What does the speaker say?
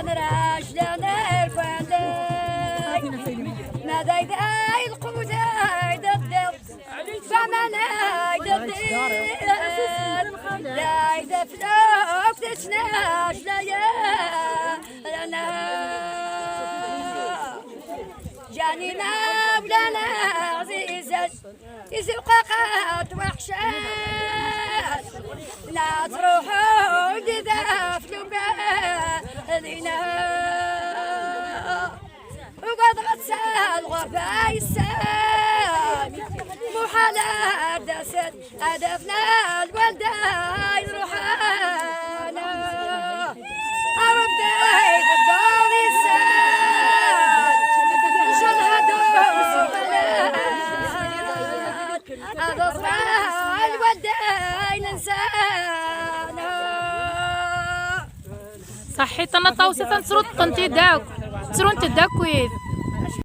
نراش لنا الفندق ماذا يدعي القوزة يدبدب فما لا يدبدب لا يدفلوك تسناش لا لنا جانينا ولنا عزيزة يسوقات وحشات لا تروحوا تدافلوا بالينا وقد غسل غربة يسال مو حالات دست هدفنا الوالدة يروحانا أرديت الدار يسال شلها أضفها الوداي ننسانا صحيت انا طاوسة تنصرو الطنتي داك تسرون تداك ويد